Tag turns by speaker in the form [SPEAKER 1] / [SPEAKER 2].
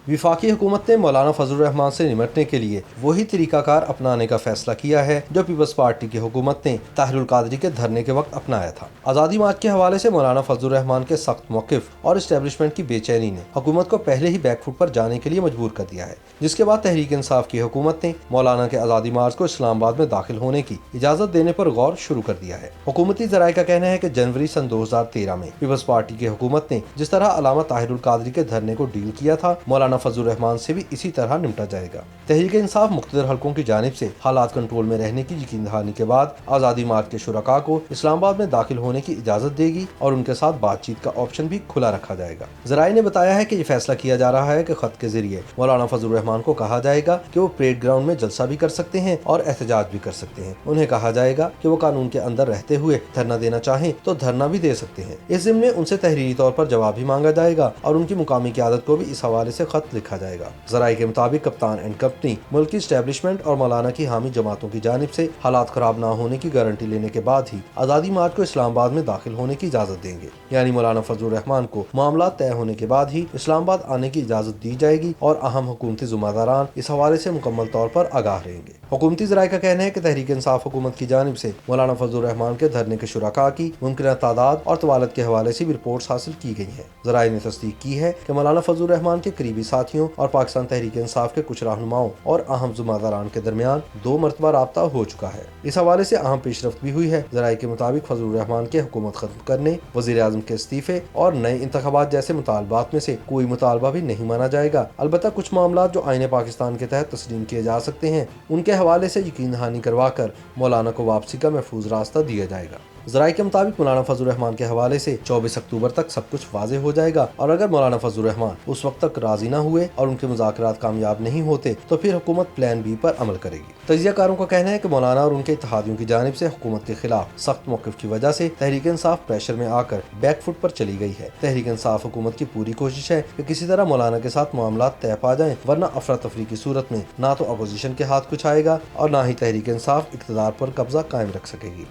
[SPEAKER 1] वफाकी हुकूमत ने मौलाना फजल रहमान से निमटने के लिए वही तरीका कार अपनाने का फैसला किया है जो पीपल्स पार्टी की हुकूमत ने ताहिरुल कादरी के धरने के वक्त अपनाया था। आज़ादी मार्च के हवाले से मौलाना फजल रहमान के सख्त मौक़िफ़ और इस्टेब्लिशमेंट की बेचैनी ने हुकूमत को पहले ही बैकफुट पर जाने के लिए मजबूर कर दिया है, जिसके बाद तहरीक इंसाफ की हुकूमत ने मौलाना के आज़ादी मार्च को इस्लामाबाद में दाखिल होने की इजाज़त देने पर गौर शुरू कर दिया है। हुकूमती ज़राए का कहना है कि जनवरी सन 2013 में पीपल्स पार्टी की हुकूमत ने जिस तरह अल्लामा ताहिरुल कादरी के धरने को डील किया था, मौलाना फजल रहमान से भी इसी तरह निपटा जाएगा। तहरीक इंसाफ मुख्तलिफ हलकों की जानिब से हालात कंट्रोल में रहने की यकीन दहानी के बाद आज़ादी मार्च के शुरका को इस्लामाबाद में दाखिल होने की इजाज़त देगी और उनके साथ बातचीत का ऑप्शन भी खुला रखा जाएगा। ज़राए ने बताया है कि ये फैसला किया जा रहा है कि खत के जरिए मौलाना फजल रहमान को कहा जाएगा कि वो परेड ग्राउंड में जलसा भी कर सकते हैं और एहतजाज भी कर सकते हैं। उन्हें कहा जाएगा कि वो कानून के अंदर रहते हुए धरना देना चाहें तो धरना भी दे सकते हैं। इस ज़िम्न में उनसे तहरीरी तौर पर जवाब भी मांगा जाएगा और उनकी मुकामी क़यादत को भी इस हवाले से खत लिखा जाएगा। ज़राए के मुताबिक कप्तान एंड कंपनी मुल्की इस्टेब्लिशमेंट और मौलाना की हामी जमातों की जानिब से हालात खराब ना होने की गारंटी लेने के बाद ही आज़ादी मार्च को इस्लामाबाद में दाखिल होने की इजाज़त देंगे। यानी मौलाना फजल रहमान को मामला तय होने के बाद ही इस्लामाबाद आने की इजाज़त दी जाएगी और अहम हुकूमती ज़िम्मेदारान इस हवाले से मुकम्मल तौर पर आगाह रहेंगे। हुकूमती ज़राए का कहना है कि तहरीक इंसाफ हुकूमत की जानिब से मौलाना फजल रहमान के धरने के शुरका की मुमकिन तादाद और तवालत के हवाले से भी रिपोर्ट्स हासिल की गई हैं। ज़राए ने तस्दीक की है कि मौलाना फजल रहमान के करीबी साथियों और पाकिस्तान तहरीक इंसाफ के कुछ रहनुमाओं और अहम ज़िम्मेदारान के दरमियान 2 मरतबा राब्ता हो चुका है। इस हवाले से अहम पेशरफ्त भी हुई है। ज़राए के मुताबिक फजल रहमान के हुकूमत खत्म करने, वज़ीर आज़म के इस्तीफ़े और नए इंतखाबात जैसे मुतालबात में से कोई मुतालबा भी नहीं माना जाएगा। अलबत्ता कुछ मामला जो आईने पाकिस्तान के तहत तस्लीम किए जा सकते हैं, उनके हवाले से यकीन दहानी करवा कर मौलाना को वापसी का महफूज रास्ता दिया जाएगा। ज़राए के मुताबिक मौलाना फजल रहमान के हवाले से 24 अक्टूबर तक सब कुछ वाज़ेह हो जाएगा और अगर मौलाना फजल रहमान उस वक्त तक राजी न हुए और उनके मुज़ाकरात कामयाब नहीं होते तो फिर हुकूमत प्लान बी पर अमल करेगी। तजियाकारों का कहना है कि मौलाना और उनके इत्तेहादियों की जानिब से हुकूमत के खिलाफ सख्त मौक़िफ़ की वजह से तहरीक इंसाफ प्रेशर में आकर बैकफुट पर चली गई है। तहरीक इंसाफ हुकूमत की पूरी कोशिश है कि किसी तरह मौलाना के साथ मामला तय पा जाए, वरना अफरा तफरी की सूरत में ना तो अपोजिशन के हाथ कुछ आएगा और ना ही तहरीक इंसाफ इक़्तिदार पर कब्जा कायम रख सकेगी।